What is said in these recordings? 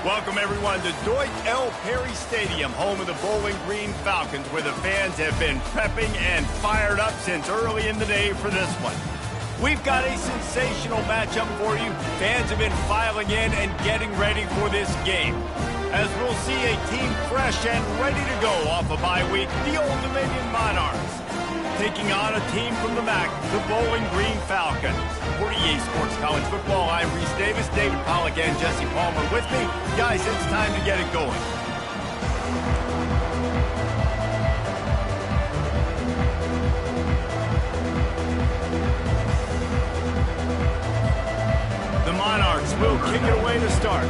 Welcome, everyone, to Deutsch L. Perry Stadium, home of the Bowling Green Falcons, where the fans have been prepping and fired up since early in the day for this one. We've got a sensational matchup for you. Fans have been filing in and getting ready for this game, as we'll see a team fresh and ready to go off a bye week, the Old Dominion Monarchs, taking on a team from the MAC, the Bowling Green Falcons. For EA Sports College Football, I'm Reese Davis, David Pollack, and Jesse Palmer with me. Guys, it's time to get it going. The Monarchs will kick it away to start.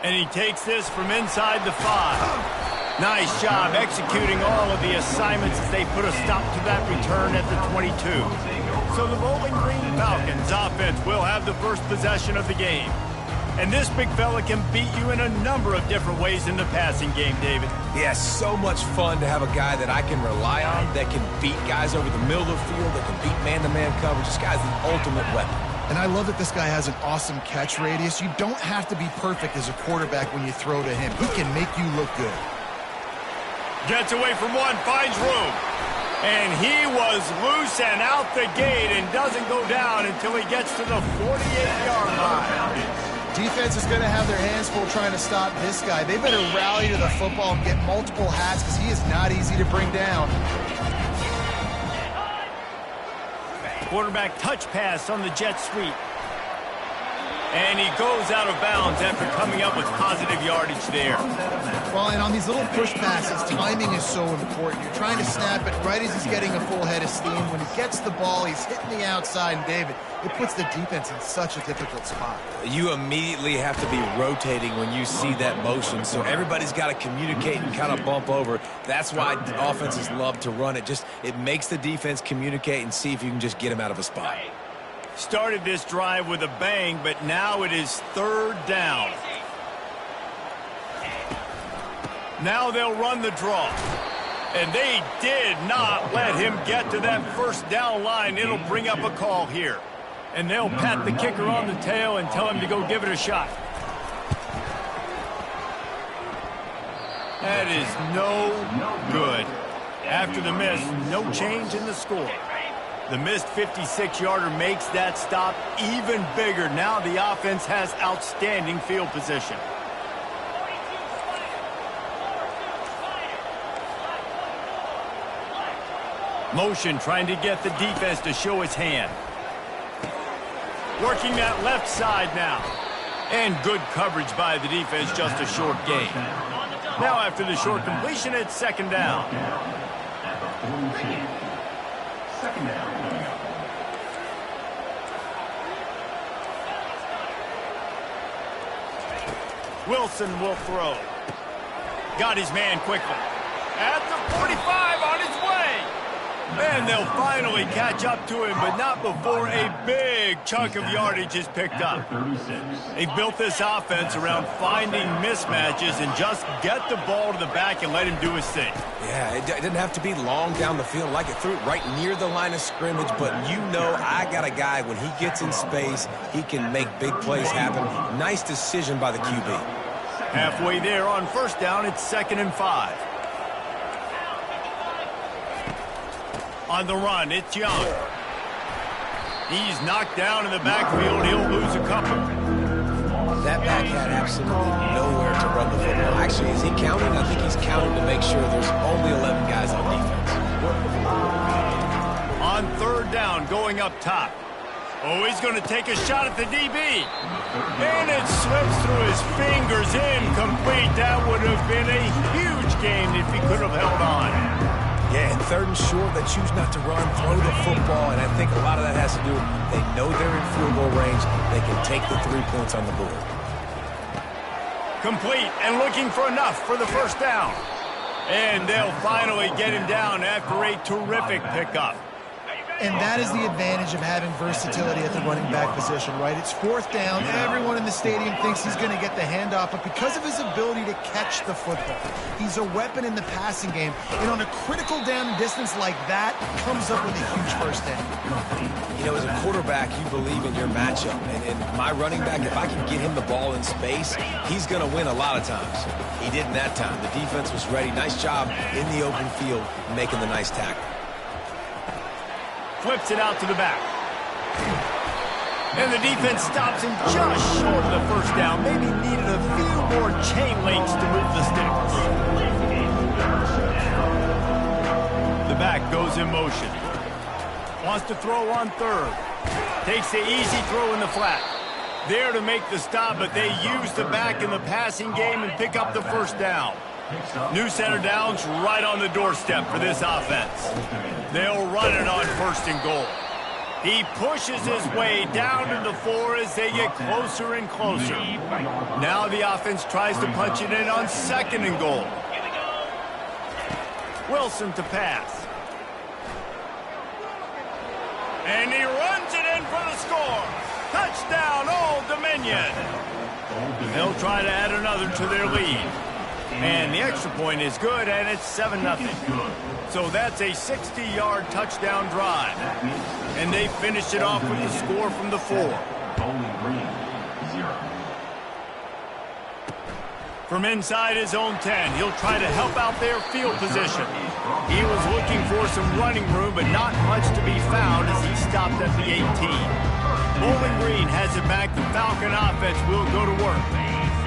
And he takes this from inside the 5. Nice job executing all of the assignments as they put a stop to that return at the 22. So the Bowling Green Falcons offense will have the first possession of the game. And this big fella can beat you in a number of different ways in the passing game, David. Yeah, so much fun to have a guy that I can rely on, that can beat guys over the middle of the field, that can beat man-to-man coverage. This guy's the ultimate weapon. And I love that this guy has an awesome catch radius. You don't have to be perfect as a quarterback when you throw to him. He can make you look good. Gets away from one, finds room. And he was loose and out the gate and doesn't go down until he gets to the 48-yard line. Defense is going to have their hands full trying to stop this guy. They better rally to the football and get multiple hats because he is not easy to bring down. Quarterback touch pass on the jet sweep. And he goes out of bounds after coming up with positive yardage there. Well, and on these little push passes, timing is so important. You're trying to snap it right as he's getting a full head of steam. When he gets the ball, he's hitting the outside, and David, it puts the defense in such a difficult spot. You immediately have to be rotating when you see that motion, so everybody's got to communicate and kind of bump over. That's why offenses love to run it. It makes the defense communicate and see if you can just get him out of a spot. Started this drive with a bang, but now it is third down. Now they'll run the draw. And they did not let him get to that first down line. It'll bring up a call here. And they'll pat the kicker on the tail and tell him to go give it a shot. That is no good. After the miss, no change in the score. The missed 56-yarder makes that stop even bigger. Now the offense has outstanding field position. Motion trying to get the defense to show his hand. Working that left side now. And good coverage by the defense, just a short gain. Now after the short completion, it's second down. Second down. Wilson will throw. Got his man quickly. At the 45, on his way. And they'll finally catch up to him, but not before a big chunk of yardage is picked up. They've built this offense around finding mismatches and just get the ball to the back and let him do his thing. Yeah, it didn't have to be long down the field. Like it threw it right near the line of scrimmage, but you know I got a guy, when he gets in space, he can make big plays happen. Nice decision by the QB. Halfway there on first down, it's 2nd and 5. On the run, it's Young. He's knocked down in the backfield. He'll lose a couple. That back had absolutely nowhere to run the football. Actually, is he counting? I think he's counting to make sure there's only 11 guys on defense. On third down, going up top. Oh, he's going to take a shot at the DB. And it slips through his fingers, incomplete. That would have been a huge gain if he could have held on. Yeah, and third and short, they choose not to run, throw the football, and I think a lot of that has to do with they know they're in field goal range. They can take the 3 points on the board. Complete and looking for enough for the first down. And they'll finally get him down after a terrific pickup. And that is the advantage of having versatility at the running back position, right? It's fourth down. Everyone in the stadium thinks he's going to get the handoff, but because of his ability to catch the football, he's a weapon in the passing game. And on a critical down and distance like that, comes up with a huge first down. You know, as a quarterback, you believe in your matchup. And my running back, if I can get him the ball in space, he's going to win a lot of times. He didn't that time. The defense was ready. Nice job in the open field making the nice tackle. Flips it out to the back. And the defense stops him just short of the first down. Maybe needed a few more chain links to move the sticks. The back goes in motion. Wants to throw on third. Takes the easy throw in the flat. There to make the stop, but they use the back in the passing game and pick up the first down. New center downs right on the doorstep for this offense. They'll run it on first and goal. He pushes his way down to the 4 as they get closer and closer. Now the offense tries to punch it in on second and goal. Wilson to pass. And he runs it in for the score. Touchdown, Old Dominion. They'll try to add another to their lead. And the extra point is good, and it's 7-0. So that's a 60-yard touchdown drive. And they finish it off with the score from the 4. From inside his own 10, he'll try to help out their field position. He was looking for some running room, but not much to be found as he stopped at the 18. Bowling Green has it back. The Falcon offense will go to work.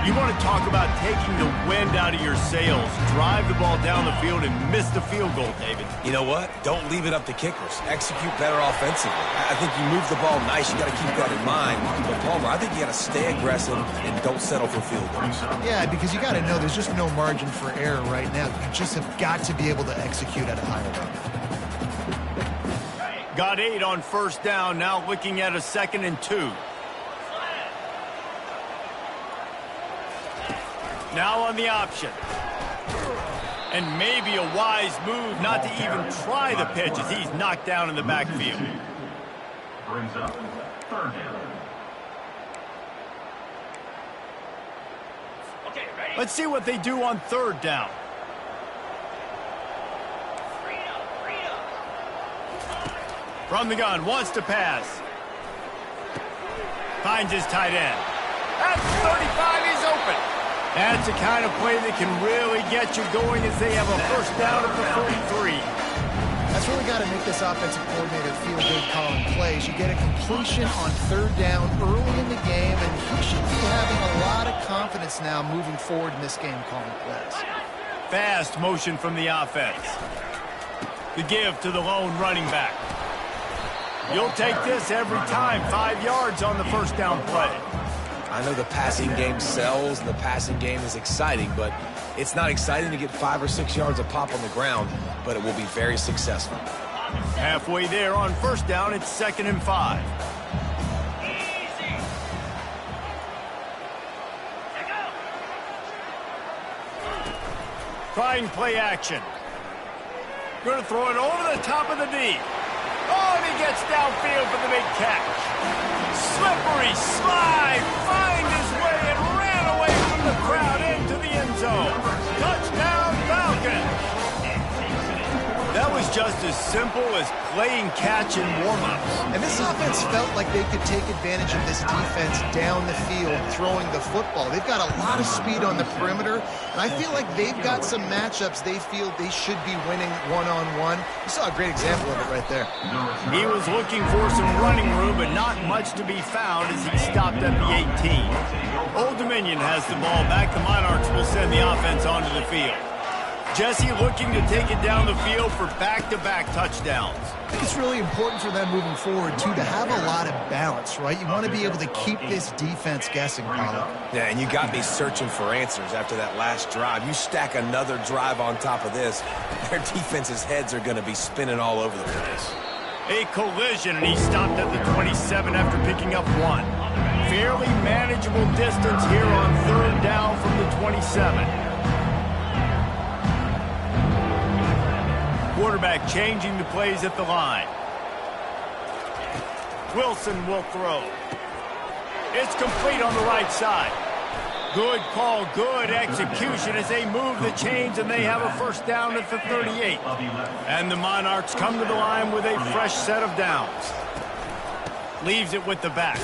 You want to talk about taking the wind out of your sails. Drive the ball down the field and miss the field goal, David. You know what? Don't leave it up to kickers. Execute better offensively. I think you move the ball nice. You got to keep that in mind. But Palmer, I think you got to stay aggressive and don't settle for field goals. Yeah, because you got to know there's just no margin for error right now. You just have got to be able to execute at a higher level. Got 8 on first down. Now looking at a 2nd and 2. Now on the option. And maybe a wise move not to even try the pitch as he's knocked down in the backfield. Brings up third down. Let's see what they do on third down. From the gun, wants to pass. Finds his tight end. At 35, he's open. That's the kind of play that can really get you going as they have a first down at the 43. That's really got to make this offensive coordinator feel good calling plays. You get a completion on third down early in the game, and he should be having a lot of confidence now moving forward in this game calling plays. Fast motion from the offense. The give to the lone running back. You'll take this every time. 5 yards on the first down play. I know the passing game sells and the passing game is exciting, but it's not exciting to get 5 or 6 yards a pop on the ground, but it will be very successful. Halfway there on first down, it's 2nd and 5. Trying play action. Going to throw it over the top of the D. Oh, and he gets downfield for the big catch. Slippery slide, find his way and ran away from the crowd into the end zone. Touchdown, Falcons. That was just as simple as playing catch in warm-ups. And this offense felt like they could take advantage of this defense down the field throwing the football. They've got a lot of speed on the perimeter, and I feel like they've got some matchups they feel they should be winning one-on-one. You saw a great example of it right there. He was looking for some running room, but not much to be found as he stopped at the 18. Old Dominion has the ball back. The Monarchs will send the offense onto the field. Jesse looking to take it down the field for back-to-back touchdowns. I think it's really important for them moving forward, too, to have a lot of balance, right? You want to be able to keep this defense guessing, Paulo. Yeah, and you got me searching for answers after that last drive. You stack another drive on top of this, their defense's heads are going to be spinning all over the place. A collision, and he stopped at the 27 after picking up 1. Fairly manageable distance here on third down from the 27. Quarterback changing the plays at the line. Wilson will throw. It's complete on the right side. Good call, good execution as they move the chains, and they have a first down at the 38. And the Monarchs come to the line with a fresh set of downs. Leaves it with the back.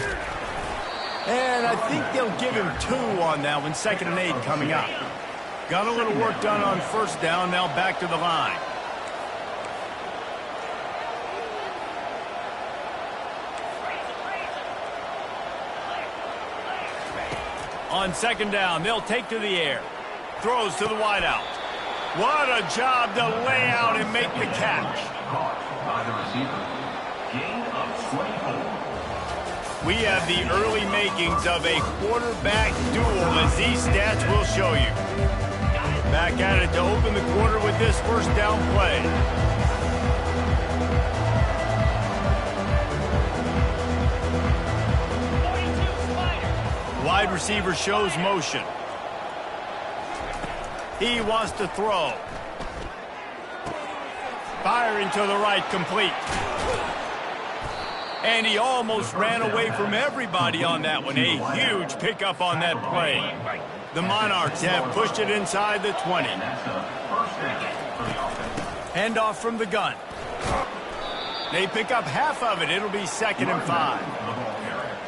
And I think they'll give him 2 on that one. 2nd and 8 coming up. Got a little work done on first down, now back to the line. On 2nd down, they'll take to the air. Throws to the wideout. What a job to lay out and make the catch. Caught by the receiver. Gain of 24. We have the early makings of a quarterback duel, as these stats will show you. Back at it to open the quarter with this first down play. Wide receiver shows motion. He wants to throw. Firing to the right, complete. And he almost ran away from everybody on that one. A huge pickup on that play. The Monarchs have pushed it inside the 20. Handoff from the gun. They pick up half of it. It'll be 2nd and 5.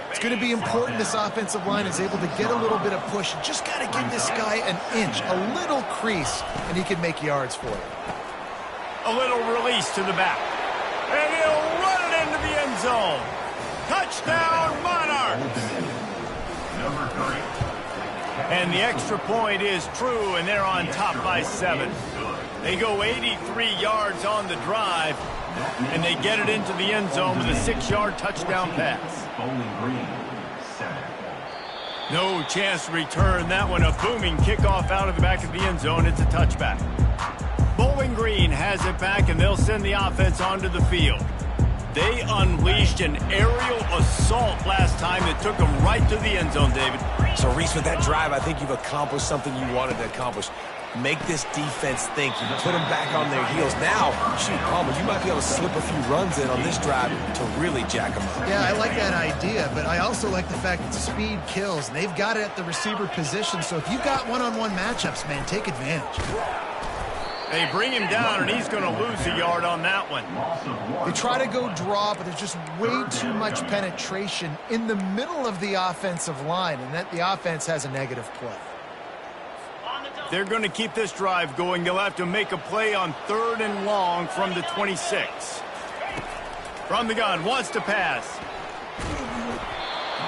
It's going to be important this offensive line is able to get a little bit of push. You just got to give this guy an inch, a little crease, and he can make yards for you. A little release to the back. And he'll run it into the end zone. Touchdown, Monarchs! Number 3. And the extra point is true, and they're on top by 7. They go 83 yards on the drive, and they get it into the end zone with a 6-yard touchdown pass. Bowling Green, 7. No chance to return that one. A booming kickoff out of the back of the end zone. It's a touchback. Bowling Green has it back, and they'll send the offense onto the field. They unleashed an aerial assault last time that took them right to the end zone, David. So, Reese, with that drive, I think you've accomplished something you wanted to accomplish. Make this defense think. You put them back on their heels. Now, shoot, Palmer, you might be able to slip a few runs in on this drive to really jack them up. Yeah, I like that idea, but I also like the fact that speed kills. They've got it at the receiver position, so if you've got one-on-one matchups, man, take advantage. They bring him down, and he's going to lose a yard on that one. They try to go draw, but there's just way too much penetration in the middle of the offensive line, and that the offense has a negative play. They're going to keep this drive going. They'll have to make a play on 3rd and long from the 26. From the gun, wants to pass.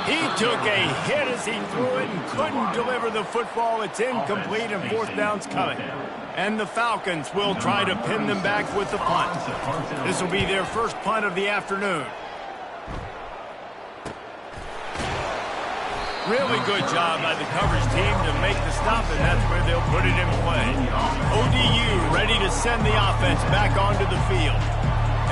He took a hit as he threw it and couldn't deliver the football. It's incomplete, and 4th down's coming. And the Falcons will try to pin them back with the punt. This will be their first punt of the afternoon. Really good job by the coverage team to make the stop, and that's where they'll put it in play. ODU ready to send the offense back onto the field.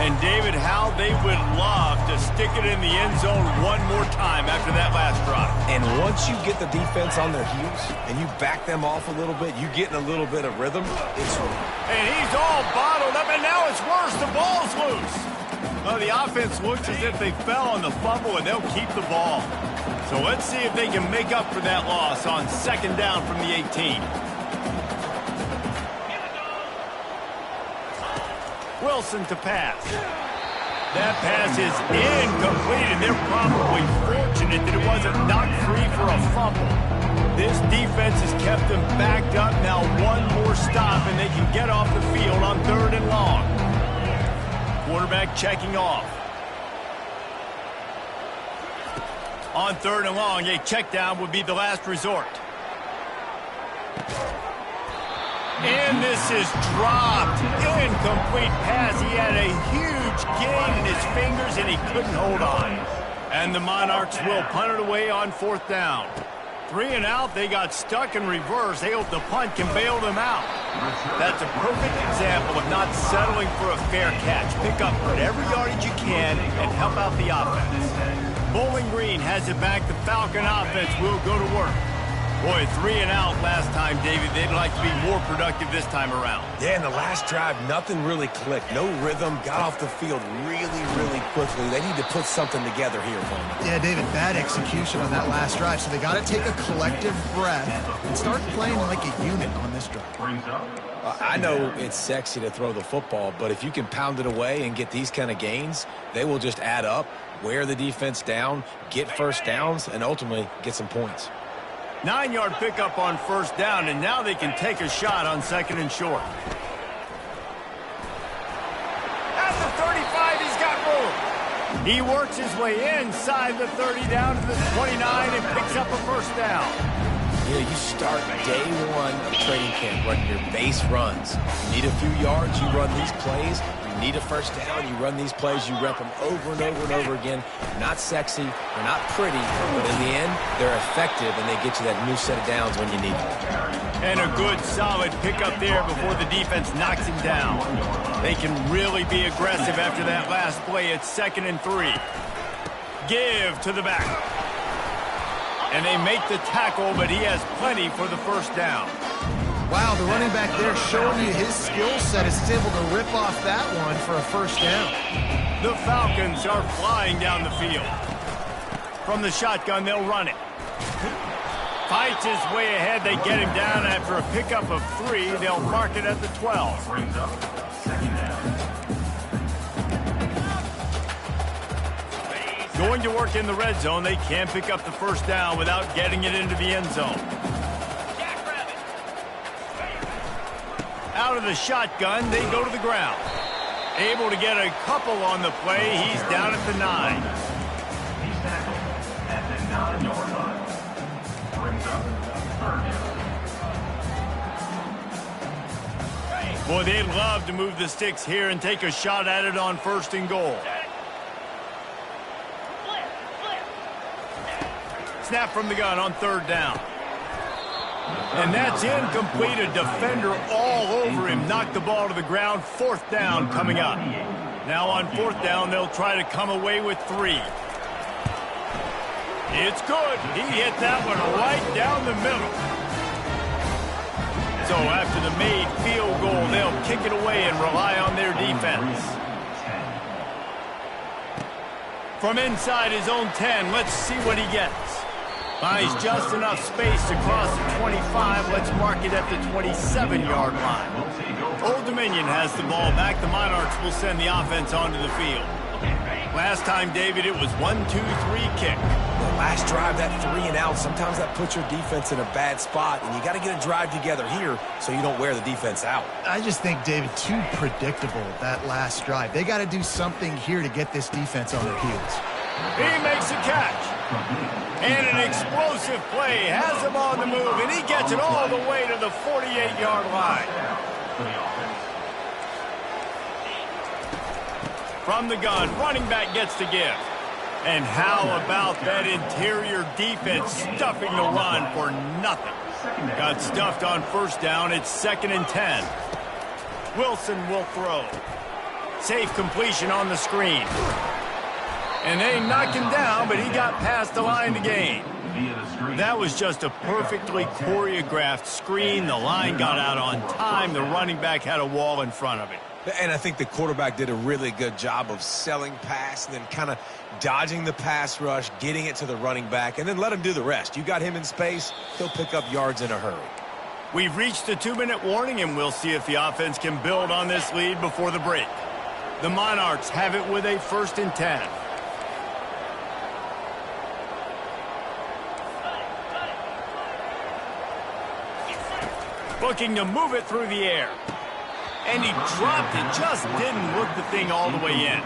And, David, how they would love to stick it in the end zone one more time after that last drive. And once you get the defense on their heels and you back them off a little bit, you get in a little bit of rhythm. And he's all bottled up, and now it's worse. The ball's loose. Well, the offense looks as if they fell on the fumble, and they'll keep the ball. So let's see if they can make up for that loss on 2nd down from the 18. Wilson to pass. That pass is incomplete, and they're probably fortunate that it wasn't knocked free for a fumble. This defense has kept them backed up. Now one more stop, and they can get off the field on 3rd and long. Quarterback checking off. On 3rd and long, a check down would be the last resort. And this is dropped. Incomplete pass. He had a huge gain in his fingers, and he couldn't hold on. And the Monarchs will punt it away on 4th down. 3 and out. They got stuck in reverse. They hope the punt can bail them out. That's a perfect example of not settling for a fair catch. Pick up whatever yardage you can and help out the offense. Bowling Green has it back. The Falcon offense will go to work. Boy, 3 and out last time, David. They'd like to be more productive this time around. Yeah, in the last drive, nothing really clicked. No rhythm, got off the field really, really quickly. They need to put something together here, Coleman. Yeah, David, bad execution on that last drive, so they got to take a collective breath and start playing like a unit on this drive. I know it's sexy to throw the football, but if you can pound it away and get these kind of gains, they will just add up, wear the defense down, get first downs, and ultimately get some points. 9-yard pickup on first down, and now they can take a shot on second and short. At the 35, he's got room. He works his way inside the 30 down to the 29 and picks up a first down. You know, you start day one of training camp running your base runs. You need a few yards, you run these plays. You need a first down, you run these plays, you rep them over and over and over again. Not sexy, they're not pretty, but in the end, they're effective, and they get you that new set of downs when you need them. And a good, solid pickup there before the defense knocks him down. They can really be aggressive after that last play. It's 2nd and 3. Give to the back. And they make the tackle, but he has plenty for the first down. Wow, the running back there showing you his skill set is able to rip off that one for a first down. The Falcons are flying down the field. From the shotgun, they'll run it. Fights his way ahead. They get him down after a pickup of 3. They'll mark it at the 12. Brings up 2nd down. Going to work in the red zone. They can pick up the first down without getting it into the end zone. Out of the shotgun, they go to the ground. Able to get a couple on the play. He's down at the 9. He's tackled at the 9-yard line. Brings up 3rd down. Boy, they'd love to move the sticks here and take a shot at it on 1st and goal. Snap from the gun on 3rd down. And that's incomplete. A defender all over him. Knocked the ball to the ground. 4th down coming up. Now on 4th down, they'll try to come away with 3. It's good. He hit that one right down the middle. So after the made field goal, they'll kick it away and rely on their defense. From inside his own 10, let's see what he gets. Buys just enough space to cross the 25. Let's mark it at the 27-yard line. Old Dominion has the ball back. The Monarchs will send the offense onto the field. Last time, David, it was 1-2-3 kick. The last drive, that 3 and out, sometimes that puts your defense in a bad spot, and you got to get a drive together here so you don't wear the defense out. I just think, David, too predictable, that last drive. They got to do something here to get this defense on their heels. He makes a catch. And an explosive play has him on the move, and he gets it all the way to the 48-yard line. From the gun, running back gets to give. And how about that interior defense stuffing the run for nothing? Got stuffed on 1st down. It's 2nd and 10. Wilson will throw. Safe completion on the screen. And they knocked him down, but he got past the line to gain. That was just a perfectly choreographed screen. The line got out on time. The running back had a wall in front of it. And I think the quarterback did a really good job of selling pass and then kind of dodging the pass rush, getting it to the running back, and then let him do the rest. You got him in space, he'll pick up yards in a hurry. We've reached the 2-minute warning, and we'll see if the offense can build on this lead before the break. The Monarchs have it with a 1st and 10. Looking to move it through the air. And he dropped it, just didn't work the thing all the way in.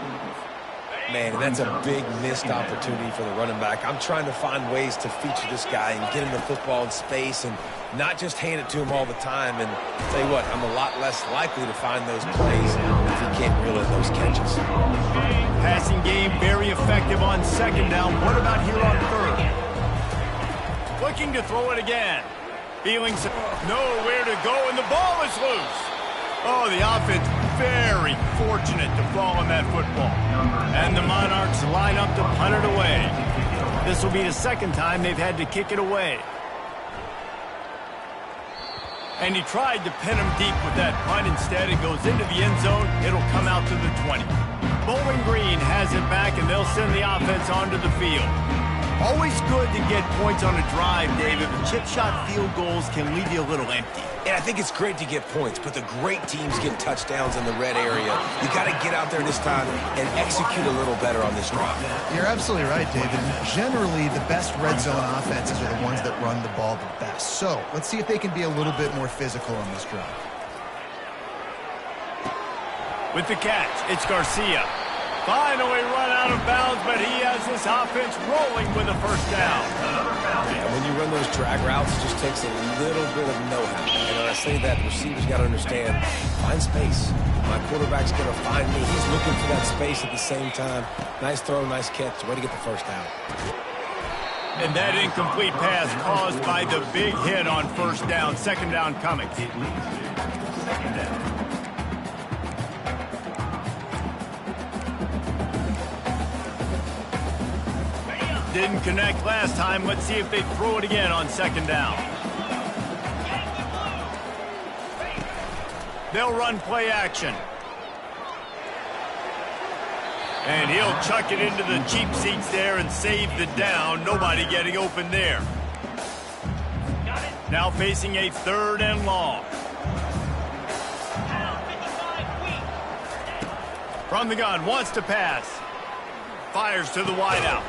Man, that's a big missed opportunity for the running back. I'm trying to find ways to feature this guy and get him the football in space and not just hand it to him all the time. And I'll tell you what, I'm a lot less likely to find those plays if he can't reel in those catches. Passing game very effective on 2nd down. What about here on 3rd? Looking to throw it again. Feeling nowhere to go, and the ball is loose. Oh, the offense very fortunate to fall on that football. And the Monarchs line up to punt it away. This will be the 2nd time they've had to kick it away. And he tried to pin him deep with that punt. Instead, it goes into the end zone. It'll come out to the 20. Bowling Green has it back, and they'll send the offense onto the field. Always good to get points on a drive, David, but chip shot field goals can leave you a little empty. And I think it's great to get points, but the great teams get touchdowns in the red area. You got to get out there this time and execute a little better on this drive. You're absolutely right, David. Generally, the best red zone offenses are the ones that run the ball the best. So let's see if they can be a little bit more physical on this drive. With the catch, it's Garcia. Finally run out of bounds, but he has this offense rolling with a first down. And when you run those drag routes, it just takes a little bit of know-how. And when I say that, the receivers got to understand, find space. My quarterback's going to find me. He's looking for that space at the same time. Nice throw, nice catch. Way to get the first down. And that incomplete pass caused by the big hit on first down. Second down coming. Second down. Didn't connect last time. Let's see if they throw it again on second down. They'll run play action. And he'll chuck it into the cheap seats there and save the down. Nobody getting open there. Now facing a third and long. From the gun, wants to pass. Fires to the wideout.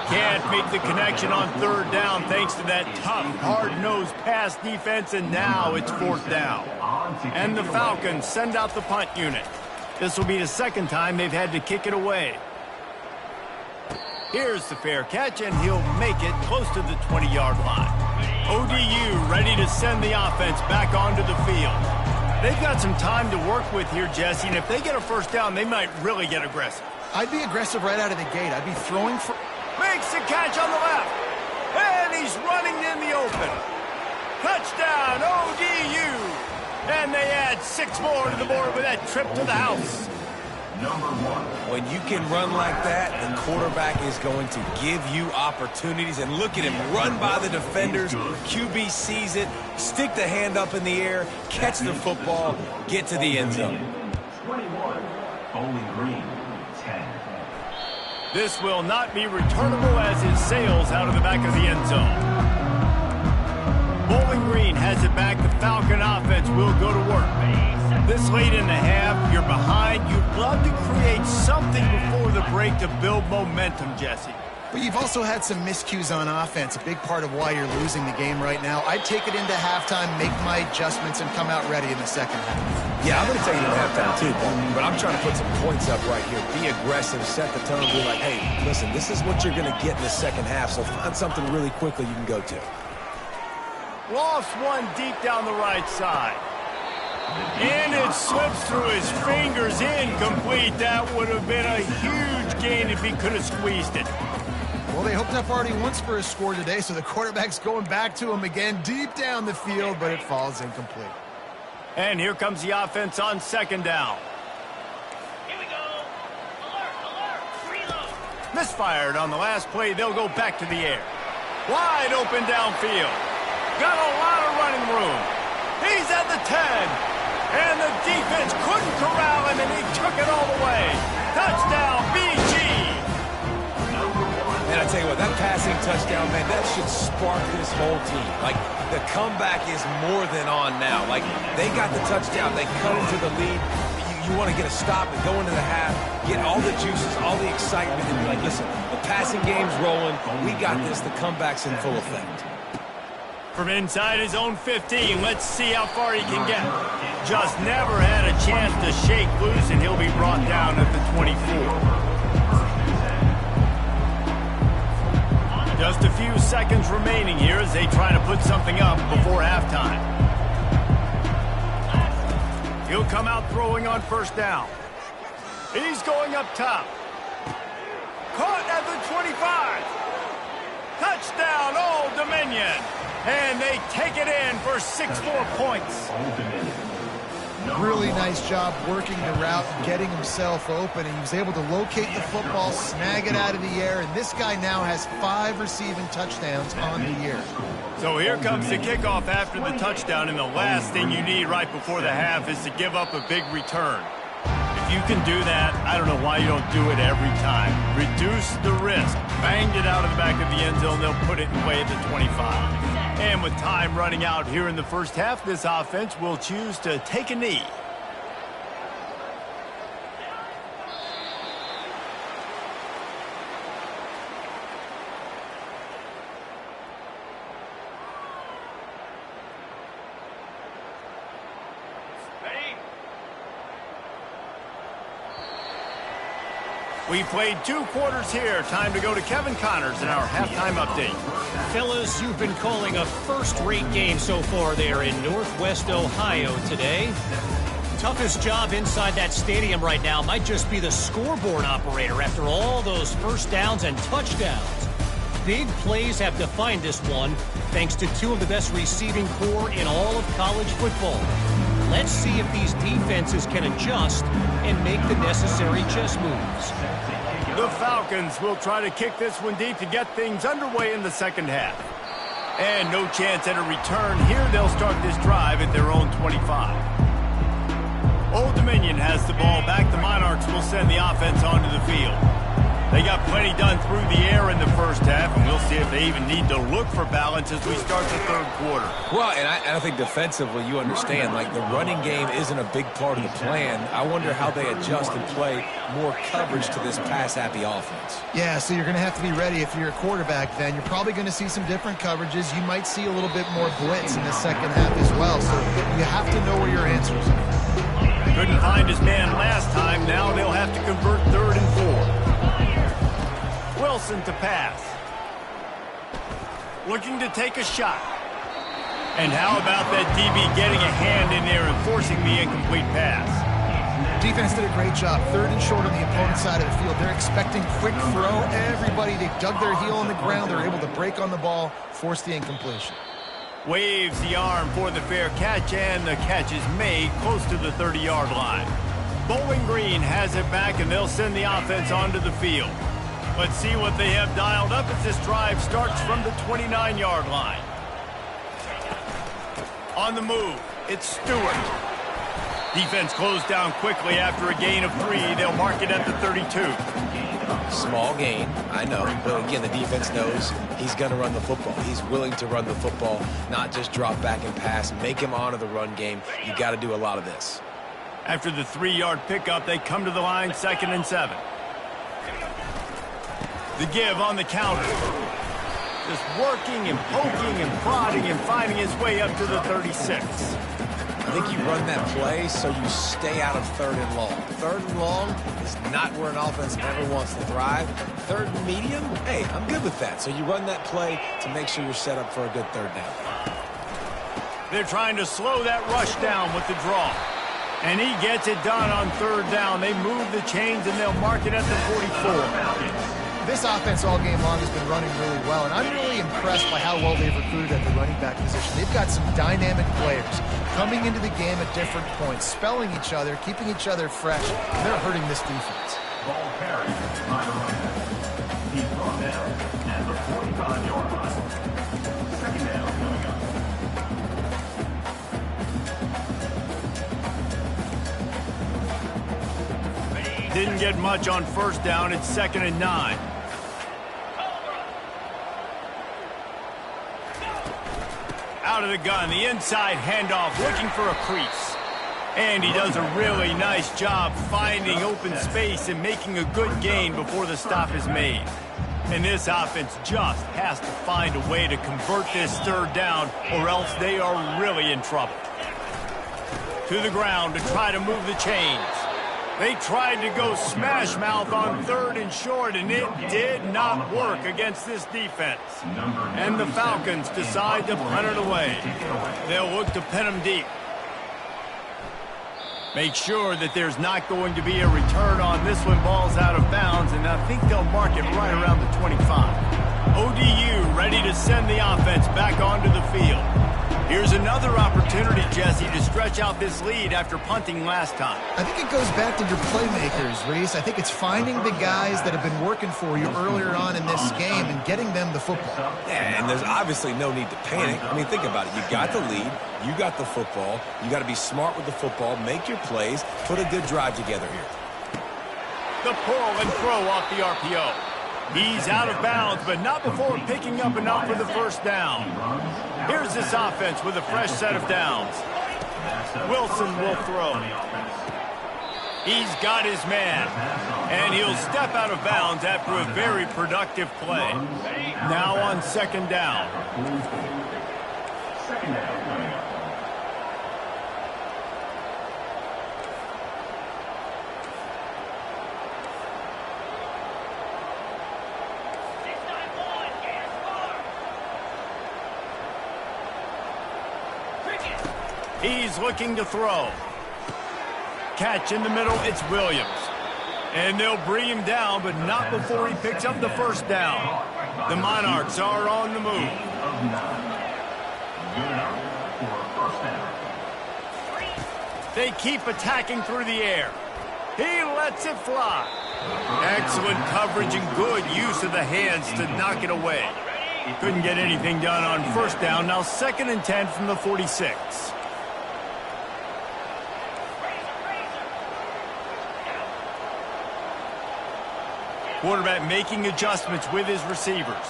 Can't make the connection on third down thanks to that tough, hard-nosed pass defense, and now it's fourth down. And the Falcons send out the punt unit. This will be the second time they've had to kick it away. Here's the fair catch, and he'll make it close to the 20-yard line. ODU ready to send the offense back onto the field. They've got some time to work with here, Jesse, and if they get a first down, they might really get aggressive. I'd be aggressive right out of the gate. I'd be throwing for... Makes the catch on the left. And he's running in the open. Touchdown, ODU. And they add 6 more to the board with that trip to the house. Number 1. When you can run like that, the quarterback is going to give you opportunities. And look at him run by the defenders. QB sees it, stick the hand up in the air, catch the football, get to the end zone. 21. Bowling Green, 10. This will not be returnable as it sails out of the back of the end zone. Bowling Green has it back. The Falcon offense will go to work. This late in the half, you're behind. You'd love to create something before the break to build momentum, Jesse. But you've also had some miscues on offense, a big part of why you're losing the game right now. I'd take it into halftime, make my adjustments, and come out ready in the second half. Yeah, I'm going to take it into halftime too, but I'm trying to put some points up right here. Be aggressive, set the tone, be like, hey, listen, this is what you're going to get in the second half, so find something really quickly you can go to. Lost one deep down the right side. And it slips through his fingers, incomplete. That would have been a huge gain if he could have squeezed it. Well, they hoped up already once for a score today, so the quarterback's going back to him again deep down the field, but it falls incomplete. And here comes the offense on second down. Here we go. Alert, reload. Misfired on the last play. They'll go back to the air. Wide open downfield. Got a lot of running room. He's at the 10. And the defense couldn't corral him, and he took it all the way. Touchdown, BG. And I tell you what, that passing touchdown, man, that should spark this whole team. Like, the comeback is more than on now. Like, they got the touchdown. They cut into the lead. You want to get a stop and go into the half, get all the juices, all the excitement, and be like, listen, the passing game's rolling. We got this. The comeback's in full effect. From inside his own 15, let's see how far he can get. Just never had a chance to shake loose, and he'll be brought down at the 24. Just a few seconds remaining here as they try to put something up before halftime. He'll come out throwing on first down. He's going up top. Caught at the 25. Touchdown, Old Dominion. And they take it in for 6 more points. Really nice job working the route and getting himself open, and he was able to locate the football, snag it out of the air, and this guy now has 5 receiving touchdowns on the year. So here comes the kickoff after the touchdown, and the last thing you need right before the half is to give up a big return. If you can do that, I don't know why you don't do it every time. Reduce the risk. Banged it out of the back of the end zone. They'll put it away at the 25. And with time running out here in the first half, this offense will choose to take a knee. We played 2 quarters here. Time to go to Kevin Connors in our halftime update. Fellas, you've been calling a first-rate game so far there in Northwest Ohio today. Toughest job inside that stadium right now might just be the scoreboard operator after all those first downs and touchdowns. Big plays have defined this one, thanks to 2 of the best receiving corps in all of college football. Let's see if these defenses can adjust and make the necessary chess moves. The Falcons will try to kick this one deep to get things underway in the second half. And no chance at a return here. They'll start this drive at their own 25. Old Dominion has the ball back. The Monarchs will send the offense onto the field. They got plenty done through the air in the first half, and we'll see if they even need to look for balance as we start the third quarter. Well, and I think defensively, you understand, like the running game isn't a big part of the plan. I wonder how they adjust and play more coverage to this pass-happy offense. Yeah, so you're going to have to be ready if you're a quarterback then. You're probably going to see some different coverages. You might see a little bit more blitz in the second half as well, so you have to know where your answers are. Couldn't find his man last time. Now they'll have to convert 3rd and 4. Wilson to pass. Looking to take a shot. And how about that DB getting a hand in there and forcing the incomplete pass? Defense did a great job. 3rd and short on the opponent's side of the field. They're expecting quick throw. Everybody, they dug their heel on the ground. They're able to break on the ball, force the incompletion. Waves the arm for the fair catch, and the catch is made close to the 30-yard line. Bowling Green has it back, and they'll send the offense onto the field. Let's see what they have dialed up as this drive starts from the 29-yard line. On the move, it's Stewart. Defense closed down quickly after a gain of 3. They'll mark it at the 32. Small gain, I know. But again, the defense knows he's going to run the football. He's willing to run the football, not just drop back and pass. Make him honor the run game. You got to do a lot of this. After the 3-yard pickup, they come to the line, 2nd and 7. The give on the counter. Just working and poking and prodding and finding his way up to the 36. I think you run that play so you stay out of 3rd and long. 3rd and long is not where an offense ever wants to thrive. 3rd and medium, hey, I'm good with that. So you run that play to make sure you're set up for a good 3rd down. They're trying to slow that rush down with the draw. And he gets it done on 3rd down. They move the chains and they'll mark it at the 44. This offense all game long has been running really well, and I'm really impressed by how well they've recruited at the running back position. They've got some dynamic players coming into the game at different points, spelling each other, keeping each other fresh, and they're hurting this defense. Ball carried by the running back. He's brought down at the 45-yard line. 2nd down coming up. Didn't get much on 1st down. It's 2nd and 9. Out of the gun, the inside handoff, looking for a crease. And he does a really nice job finding open space and making a good gain before the stop is made. And this offense just has to find a way to convert this 3rd down, or else they are really in trouble. To the ground to try to move the chains. They tried to go smash mouth on 3rd and short, and it did not work against this defense. And the Falcons decide to punt it away. They'll look to pin them deep. Make sure that there's not going to be a return on this one. Ball's out of bounds, and I think they'll mark it right around the 25. ODU ready to send the offense back onto the field. Here's another opportunity, Jesse, to stretch out this lead after punting last time. I think it goes back to your playmakers, Reese. I think it's finding the guys that have been working for you earlier on in this game and getting them the football. Yeah, and there's obviously no need to panic. I mean, think about it. You got the lead. You got the football. You got to be smart with the football, make your plays, put a good drive together here. The pull and throw off the RPO. He's out of bounds, but not before picking up enough for the first down. Here's this offense with a fresh set of downs. Wilson will throw. He's got his man, and he'll step out of bounds after a very productive play. Now on second down. Second down coming up. He's looking to throw. Catch in the middle, it's Williams. And they'll bring him down, but not before he picks up the first down. The Monarchs are on the move. They keep attacking through the air. He lets it fly. Excellent coverage and good use of the hands to knock it away. Couldn't get anything done on first down. Now 2nd and 10 from the 46. Quarterback making adjustments with his receivers.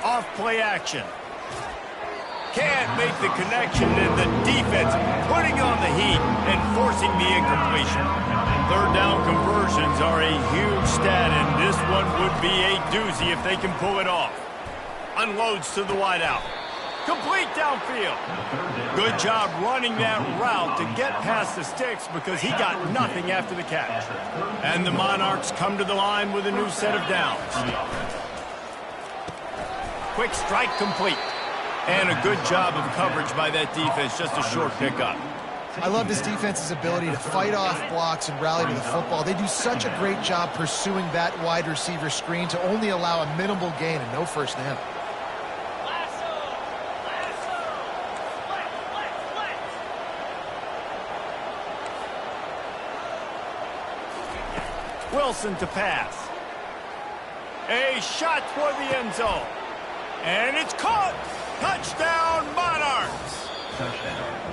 Off play action. Can't make the connection, and the defense putting on the heat and forcing the incompletion. Third down conversions are a huge stat, and this one would be a doozy if they can pull it off. Unloads to the wideout. Complete downfield. Good job running that route to get past the sticks because he got nothing after the catch. And the Monarchs come to the line with a new set of downs. Quick strike complete. And a good job of coverage by that defense, just a short pickup. I love this defense's ability to fight off blocks and rally to the football. They do such a great job pursuing that wide receiver screen to only allow a minimal gain and no first down. Wilson to pass. A shot toward the end zone. And it's caught. Touchdown, Monarchs.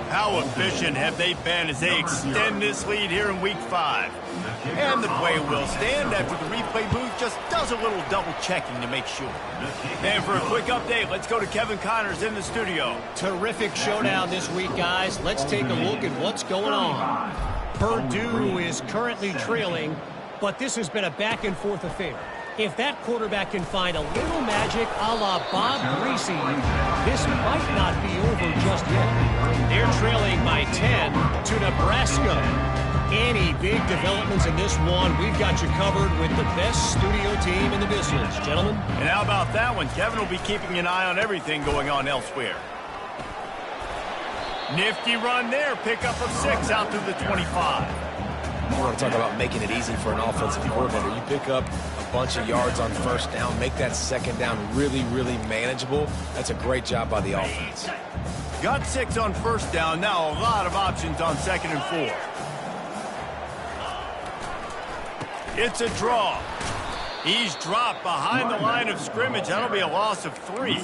How efficient have they been as they extend this lead here in Week 5? And the play will stand after the replay booth just does a little double checking to make sure. And for a quick update, let's go to Kevin Connors in the studio. Terrific showdown this week, guys. Let's take a look at what's going on. Purdue is currently trailing, but this has been a back-and-forth affair. If that quarterback can find a little magic a la Bob Greasy, this might not be over just yet. They're trailing by 10 to Nebraska. Any big developments in this one, we've got you covered with the best studio team in the business, gentlemen. And how about that one? Kevin will be keeping an eye on everything going on elsewhere. Nifty run there. Pickup of 6 out to the 25. You want to talk about making it easy for an offensive coordinator. You pick up a bunch of yards on first down, make that second down really, really manageable. That's a great job by the offense. Got 6 on first down. Now a lot of options on 2nd and 4. It's a draw. He's dropped behind the line of scrimmage. That'll be a loss of 3.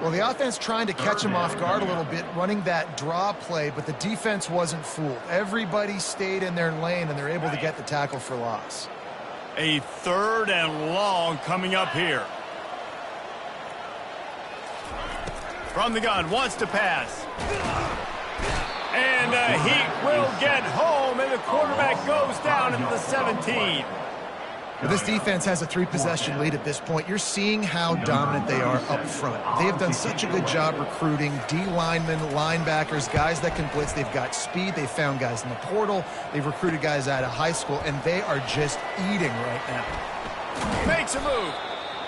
Well, the offense trying to catch him off guard a little bit, running that draw play, but the defense wasn't fooled. Everybody stayed in their lane, and they're able to get the tackle for loss. A 3rd and long coming up here. From the gun, wants to pass. And he will get home, and the quarterback goes down into the 17. Well, this defense has a 3-possession lead at this point. You're seeing how dominant they are up front. They have done such a good job recruiting D-linemen, linebackers, guys that can blitz. They've got speed. They've found guys in the portal. They've recruited guys out of high school, and they are just eating right now. Makes a move.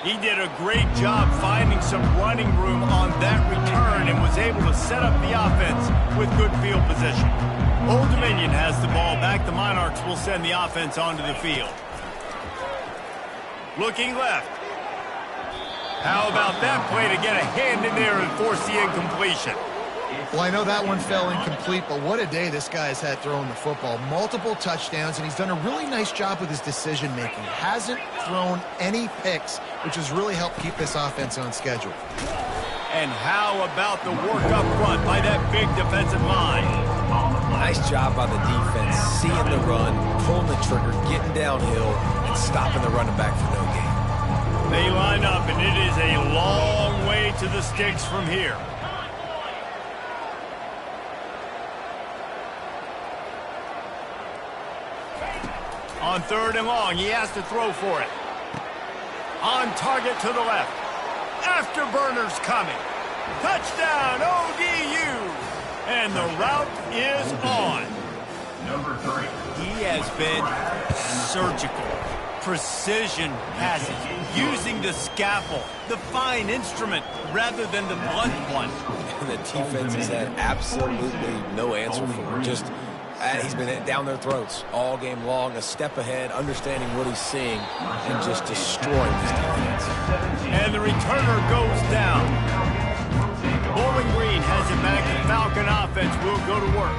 He did a great job finding some running room on that return and was able to set up the offense with good field position. Old Dominion has the ball back. The Monarchs will send the offense onto the field. Looking left. How about that play to get a hand in there and force the incompletion? Well, I know that one fell incomplete, but what a day this guy has had throwing the football. Multiple touchdowns, and he's done a really nice job with his decision-making. Hasn't thrown any picks, which has really helped keep this offense on schedule. And how about the work up front by that big defensive line? Nice job by the defense, seeing the run, pulling the trigger, getting downhill, and stopping the running back for no gain. They line up, and it is a long way to the sticks from here. On 3rd and long, he has to throw for it. On target to the left. Afterburners coming. Touchdown, ODU. And the route is on. Number 3. He has been surgical. Precision passing. Using the scalpel, the fine instrument, rather than the blunt one. The defense has had absolutely no answer for it. Just, he's been down their throats all game long, a step ahead, understanding what he's seeing, and just destroying this defense. And the returner goes down. Bowling Green has it back, and Falcon offense will go to work.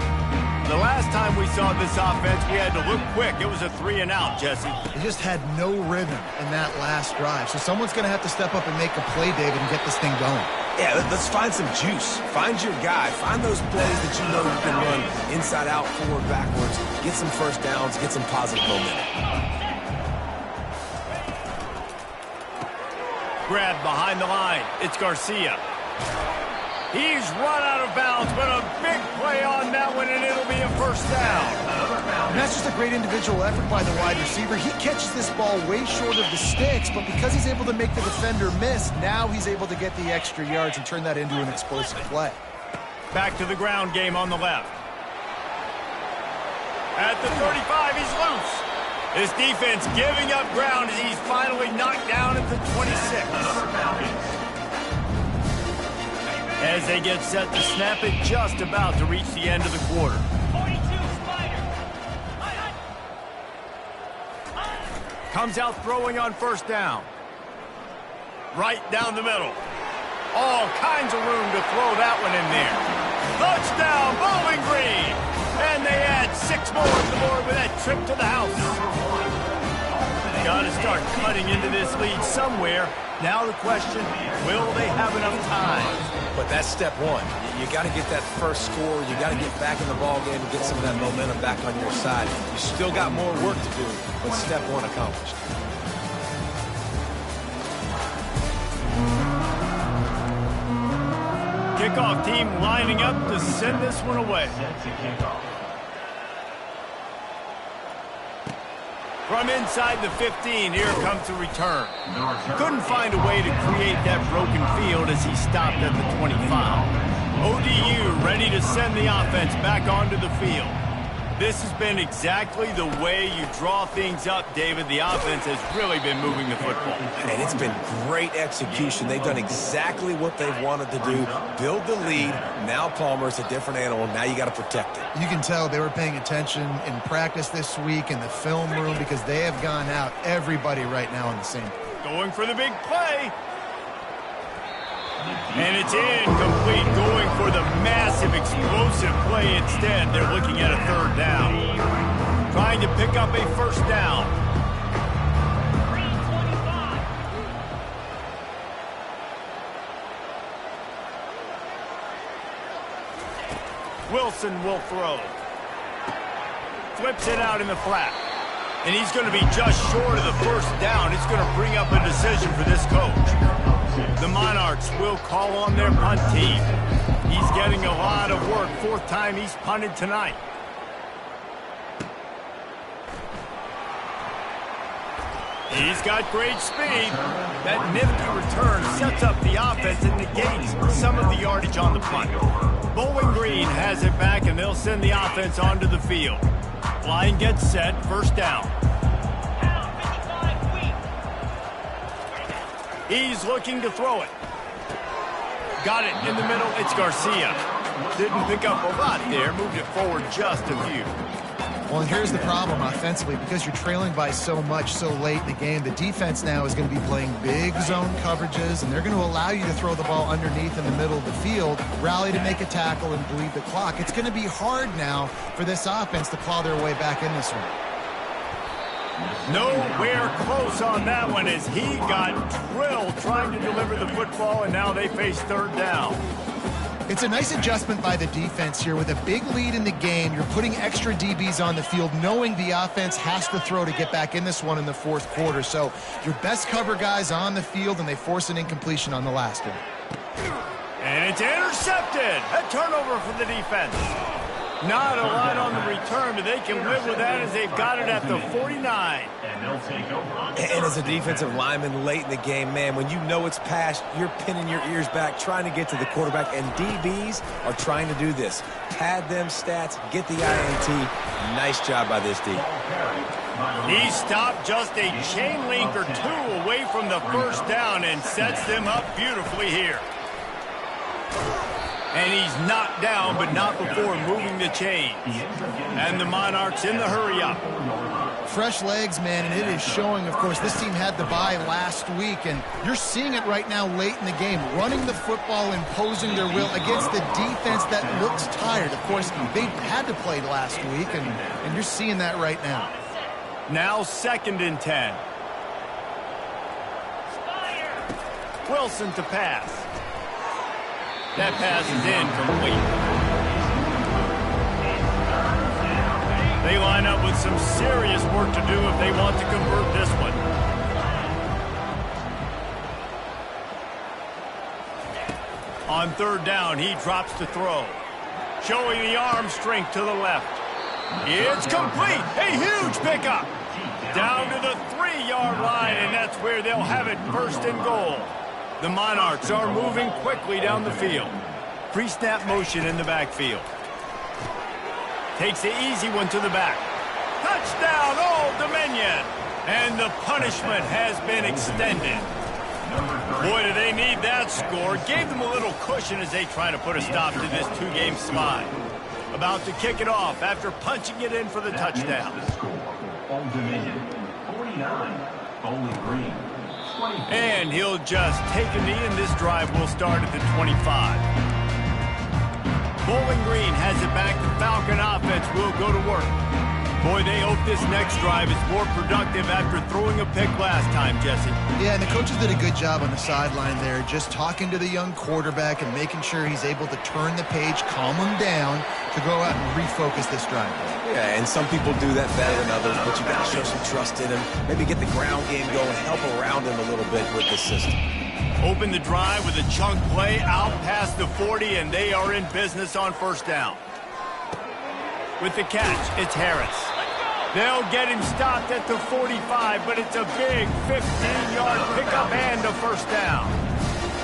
The last time we saw this offense, we had to look quick. It was a 3-and-out, Jesse. They just had no rhythm in that last drive, so someone's going to have to step up and make a play, David, and get this thing going. Yeah, let's find some juice. Find your guy. Find those plays that you know you can run inside out, forward, backwards. Get some first downs. Get some positive momentum. Grab behind the line. It's Garcia. He's run out of bounds, but a big play on that one, and it'll be a first down. And that's just a great individual effort by the wide receiver. He catches this ball way short of the sticks, but because he's able to make the defender miss, now he's able to get the extra yards and turn that into an explosive play. Back to the ground game on the left. At the 35, he's loose. His defense giving up ground as he's finally knocked down at the 26. As they get set to snap it, just about to reach the end of the quarter. 42 Spider. Comes out throwing on first down. Right down the middle. All kinds of room to throw that one in there. Touchdown, Bowling Green! And they add 6 more to the board with that trip to the house. Got to start cutting into this lead somewhere. Now the question, will they have enough time? But that's step one. You got to get that first score. You got to get back in the ball game and get some of that momentum back on your side. You still got more work to do, but step one accomplished. Kickoff team lining up to send this one away. From inside the 15, here comes the return. Couldn't find a way to create that broken field as he stopped at the 25. ODU ready to send the offense back onto the field. This has been exactly the way you draw things up, David. The offense has really been moving the football. And it's been great execution. They've done exactly what they've wanted to do. Build the lead. Now Palmer's a different animal. Now you got to protect it. You can tell they were paying attention in practice this week in the film room because they have gone out everybody right now on the same. Going for the big play. And it's incomplete, going for the massive explosive play instead. They're looking at a 3rd down. Trying to pick up a first down. Wilson will throw. Flips it out in the flat. And he's going to be just short of the first down. It's going to bring up a decision for this coach. The Monarchs will call on their punt team. He's getting a lot of work. 4th time he's punted tonight. He's got great speed. That nifty return sets up the offense and negates some of the yardage on the punt. Bowling Green has it back, and they'll send the offense onto the field. Line gets set, first down. He's looking to throw it. Got it in the middle. It's Garcia. Didn't pick up a lot there. Moved it forward just a few. Well, and here's the problem offensively. Because you're trailing by so much so late in the game, the defense now is going to be playing big zone coverages, and they're going to allow you to throw the ball underneath in the middle of the field, rally to make a tackle, and bleed the clock. It's going to be hard now for this offense to claw their way back in this one. Nowhere close on that one as he got drilled trying to deliver the football, and now they face third down. It's a nice adjustment by the defense here. With a big lead in the game, you're putting extra DBs on the field, knowing the offense has to throw to get back in this one in the fourth quarter. So your best cover guys on the field, and they force an incompletion on the last one. And it's intercepted. A turnover for the defense. Not a lot on the return, but they can live with that as they've got it at the 49. And as a defensive lineman late in the game, man, when you know it's past, you're pinning your ears back, trying to get to the quarterback, and DBs are trying to do this. Pad them stats, get the INT. Nice job by this D. He stopped just a chain link or two away from the first down and sets them up beautifully here. And he's knocked down, but not before moving the chains. And the Monarchs in the hurry-up. Fresh legs, man, and it is showing, of course. This team had the bye last week, and you're seeing it right now late in the game. Running the football, imposing their will against the defense that looks tired. Of course, they had to play last week, and you're seeing that right now. Now 2nd and 10. Wilson to pass. That pass is incomplete. They line up with some serious work to do if they want to convert this one. On 3rd down, he drops to throw. Showing the arm strength to the left. It's complete. A huge pickup. Down to the 3-yard line, and that's where they'll have it 1st and goal. The Monarchs are moving quickly down the field. Pre-snap motion in the backfield. Takes the easy one to the back. Touchdown, Old Dominion! And the punishment has been extended. Boy, do they need that score. Gave them a little cushion as they try to put a stop to this 2-game slide. About to kick it off after punching it in for the touchdown. Old Dominion, 49, Bowling Green. And he'll just take a knee, and this drive will start at the 25. Bowling Green has it back. The Falcon offense will go to work. Boy, they hope this next drive is more productive after throwing a pick last time, Jesse. Yeah, and the coaches did a good job on the sideline there, just talking to the young quarterback and making sure he's able to turn the page, calm him down to go out and refocus this drive. Yeah, and some people do that better than others, but you got to show some trust in him. Maybe get the ground game going, help around him a little bit with the system. Open the drive with a chunk play out past the 40, and they are in business on 1st down. With the catch, it's Harris. They'll get him stopped at the 45, but it's a big 15-yard pickup and a 1st down.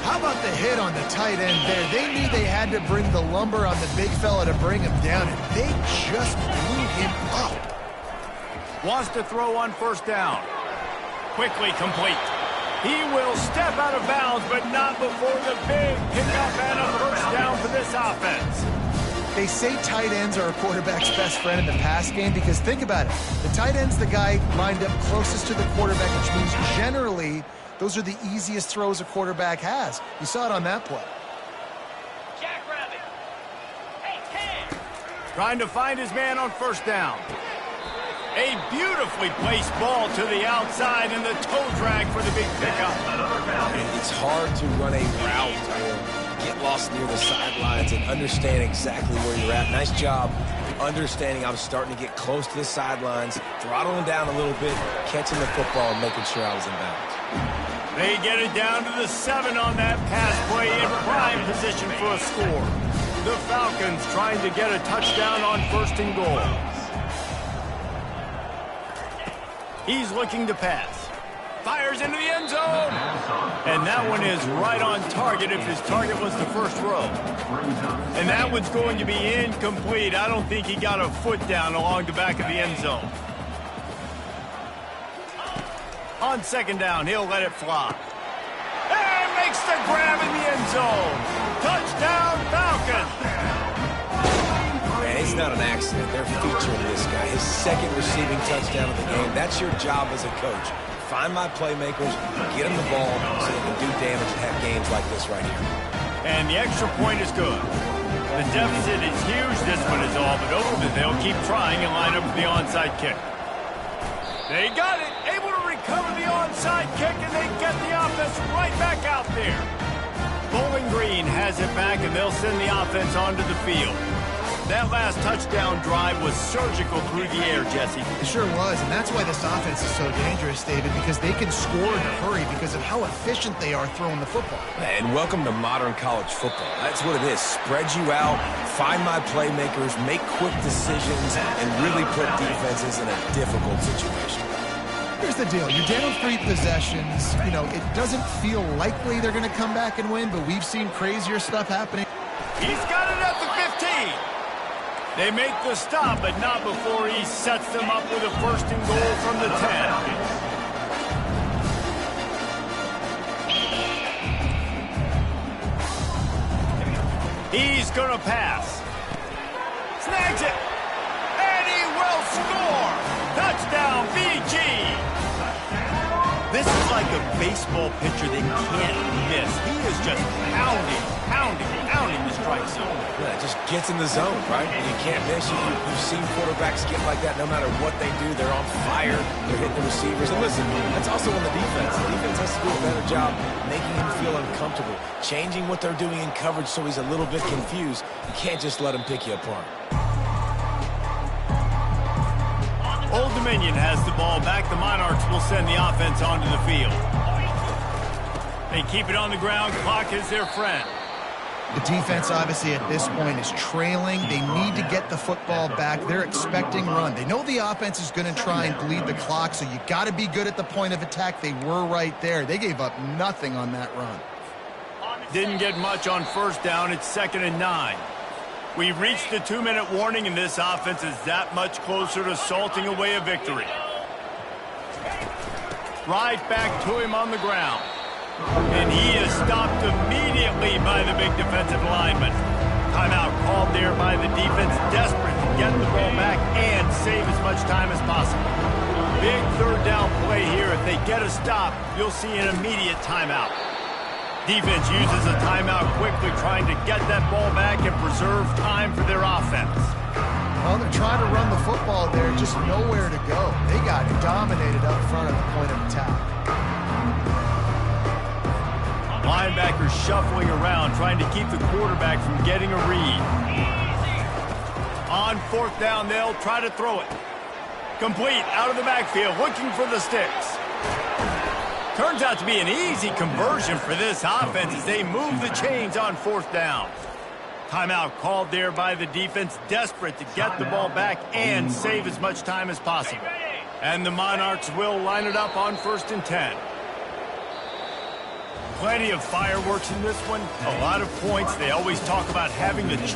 How about the hit on the tight end there? They knew they had to bring the lumber on the big fella to bring him down, and they just blew him up. Wants to throw on 1st down. Quickly complete. He will step out of bounds, but not before the big pickup and a 1st down for this offense. They say tight ends are a quarterback's best friend in the pass game because think about it. The tight end's the guy lined up closest to the quarterback, which means generally those are the easiest throws a quarterback has. You saw it on that play. Jackrabbit. Hey, 10. Trying to find his man on 1st down. A beautifully placed ball to the outside and the toe drag for the big pickup. It's hard to run a route or get lost near the sidelines and understand exactly where you're at. Nice job understanding I was starting to get close to the sidelines, throttling down a little bit, catching the football and making sure I was in bounds. They get it down to the 7 on that pass play in prime position for a score. The Falcons trying to get a touchdown on 1st and goal. He's looking to pass. Fires into the end zone. And that one is right on target if his target was the 1st row. And that one's going to be incomplete. I don't think he got a foot down along the back of the end zone. On 2nd down, he'll let it fly. And makes the grab in the end zone. Touchdown, Falcons. Man, it's not an accident. They're featuring this guy. His second receiving touchdown of the game. That's your job as a coach. Find my playmakers, get them the ball so they can do damage and have games like this right here. And the extra point is good. The deficit is huge. This one is all but over. They'll keep trying and line up for the onside kick. They got it. Able to recover the onside kick, and they get the offense right back out there. Bowling Green has it back, and they'll send the offense onto the field. That last touchdown drive was surgical through the air, Jesse. It sure was, and that's why this offense is so dangerous, David, because they can score in a hurry because of how efficient they are throwing the football. And welcome to modern college football. That's what it is. Spread you out, find my playmakers, make quick decisions, and really put defenses in a difficult situation. Here's the deal. You're down 3 possessions. You know, it doesn't feel likely they're going to come back and win, but we've seen crazier stuff happening. He's got it at the 15. They make the stop, but not before he sets them up with a first and goal from the 10. He's going to pass. Snags it. And he will score. Touchdown, BG. This is like a baseball pitcher that can't miss. He is just pounding the strike zone. Yeah, it just gets in the zone, right? You can't miss. You've seen quarterbacks get like that no matter what they do. They're on fire. They're hitting the receivers. And listen, that's also on the defense. The defense has to do a better job making him feel uncomfortable, changing what they're doing in coverage so he's a little bit confused. You can't just let him pick you apart. Old Dominion has the ball back. The Monarchs will send the offense onto the field. They keep it on the ground. Clock is their friend. The defense, obviously, at this point is trailing. They need to get the football back. They're expecting run. They know the offense is going to try and bleed the clock, so you got to be good at the point of attack. They were right there. They gave up nothing on that run. Didn't get much on first down. It's 2nd and 9. We've reached the 2-minute warning, and this offense is that much closer to salting away a victory. Right back to him on the ground. And he is stopped immediately by the big defensive lineman. Timeout called there by the defense, desperate to get the ball back and save as much time as possible. Big third down play here. If they get a stop, you'll see an immediate timeout. Defense uses a timeout quickly, trying to get that ball back and preserve time for their offense. Well, they're trying to run the football there, just nowhere to go. They got dominated up front at the point of attack. Linebackers shuffling around, trying to keep the quarterback from getting a read. On 4th down, they'll try to throw it. Complete, out of the backfield, looking for the sticks. Turns out to be an easy conversion for this offense as they move the chains on 4th down. Timeout called there by the defense, desperate to get the ball back and save as much time as possible. And the Monarchs will line it up on 1st and 10. Plenty of fireworks in this one, a lot of points. They always talk about having the chalk.